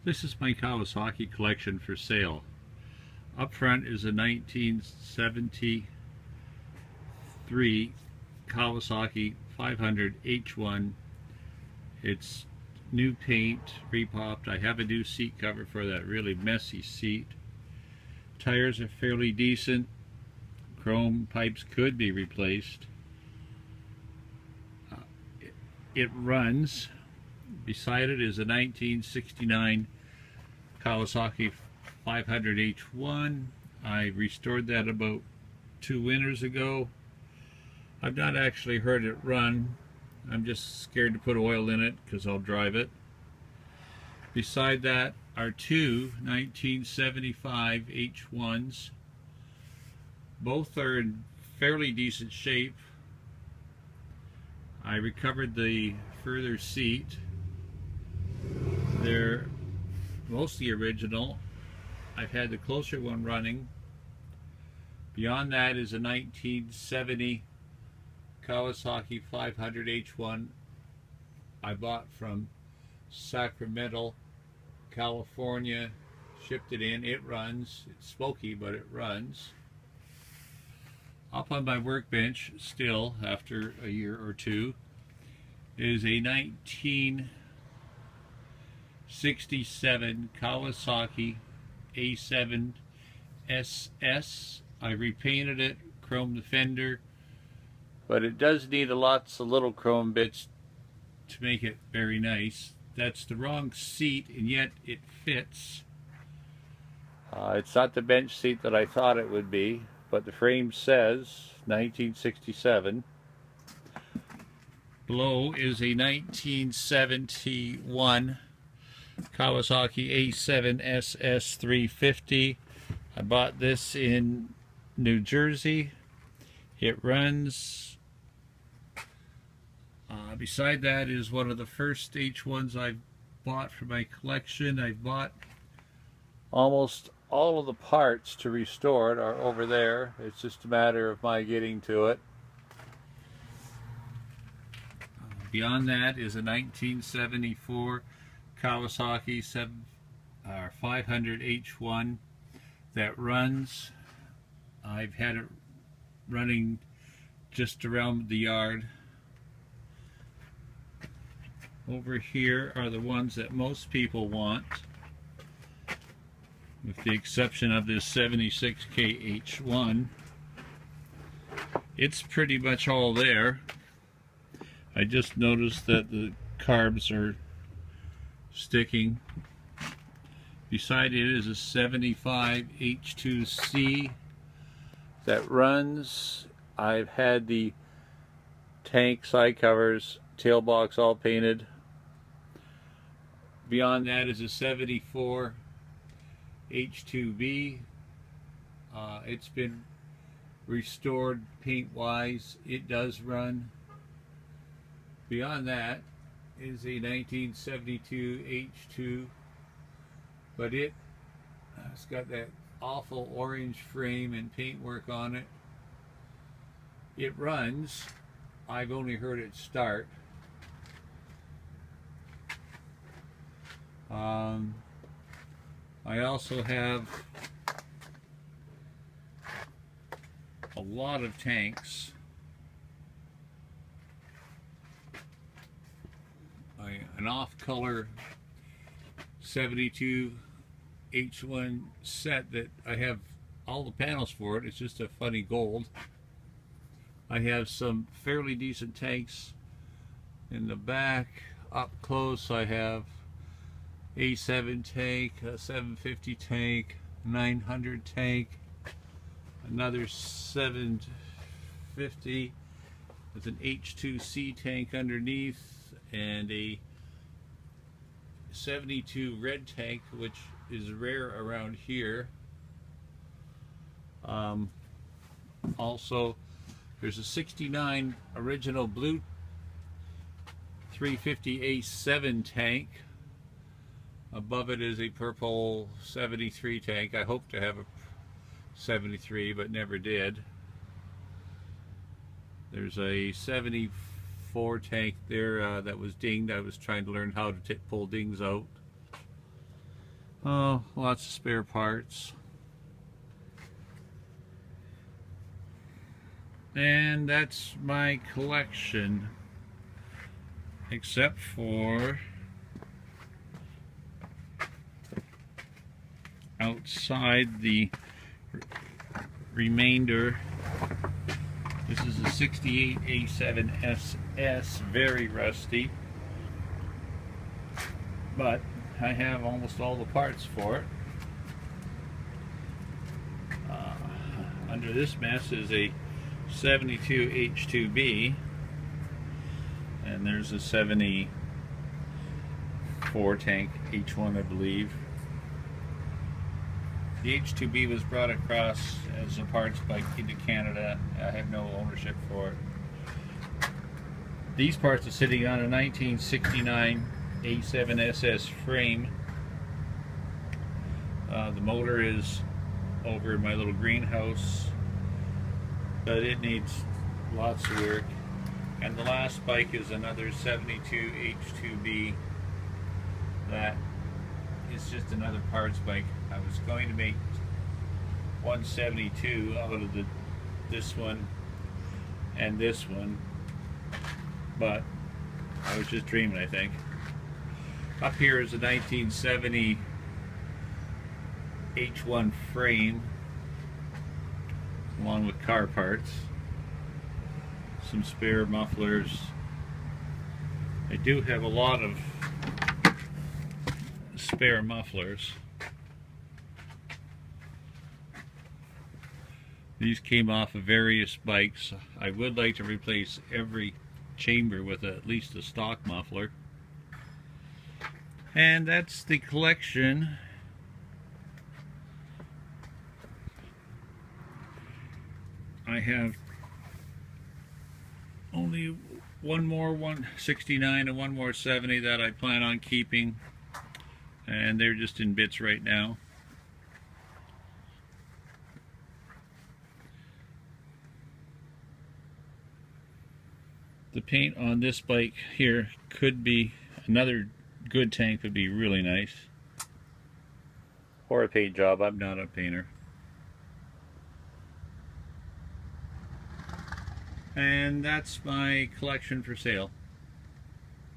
This is my Kawasaki collection for sale. Up front is a 1973 Kawasaki 500 H1. It's new paint, repopped. I have a new seat cover for that really messy seat. Tires are fairly decent. Chrome pipes could be replaced. It runs. Beside it is a 1969 Kawasaki 500 H1. I restored that about 2 winters ago. I've not actually heard it run. I'm just scared to put oil in it because I'll drive it. Beside that are two 1975 H1s. Both are in fairly decent shape. I recovered the further seat. They're mostly original. I've had the closer one running. Beyond that is a 1970 Kawasaki 500 H1 I bought from Sacramento, California. Shipped it in. It runs. It's smoky, but it runs. Up on my workbench still, after a year or two, is a 1967 Kawasaki A7 SS. I repainted it, chromed the fender, but it does need lots of little chrome bits to make it very nice. That's the wrong seat, and yet it fits. It's not the bench seat that I thought it would be, but the frame says 1967. Below is a 1971 Kawasaki A7 SS 350. I bought this in New Jersey. It runs. Beside that is one of the first H1s I bought for my collection. I bought almost all of the parts to restore it are over there. It's just a matter of my getting to it. Beyond that is a 1974 Kawasaki 500 H1 that runs. I've had it running just around the yard. Over here are the ones that most people want, with the exception of this 76K H1. It's pretty much all there. I just noticed that the carbs are sticking. Beside it is a 75 H2C that runs. I've had the tank side covers, tail box all painted. Beyond that is a 74 H2B. It's been restored paint wise. It does run. Beyond that is a 1972 H2, but it's got that awful orange frame and paintwork on it. It runs. I've only heard it start. I also have a lot of tanks. An off-color 72 H1 set that I have all the panels for it. It's just a funny gold. I have some fairly decent tanks in the back. Up close I have A7 tank, a 750 tank, 900 tank, another 750 with an H2C tank underneath, and a 72 red tank, which is rare around here. Also, there's a 69 original blue 350 A7 tank. Above it is a purple 73 tank. I hope to have a 73, but never did. There's a 74 tank there that was dinged. I was trying to learn how to pull dings out. Oh, lots of spare parts. And that's my collection, except for outside the remainder. This is a 68 A7 SS, very rusty, but I have almost all the parts for it. Under this mess is a 72 H2B, and there's a 74 tank H1, I believe. The H2B was brought across as a parts bike into Canada. I have no ownership for it. These parts are sitting on a 1969 A7 SS frame. The motor is over in my little greenhouse, but it needs lots of work. And the last bike is another 72 H2B that is just another parts bike. I was going to make 172 out of this one and this one, but I was just dreaming, I think. Up here is a 1970 H1 frame along with car parts, some spare mufflers. I do have a lot of spare mufflers. These came off of various bikes. I would like to replace every chamber with at least a stock muffler. And that's the collection. I have only one more 169 and one more 70 that I plan on keeping, and they're just in bits right now. The paint on this bike here could be another good tank, would be really nice, or a paint job. I'm not a painter. And that's my collection for sale.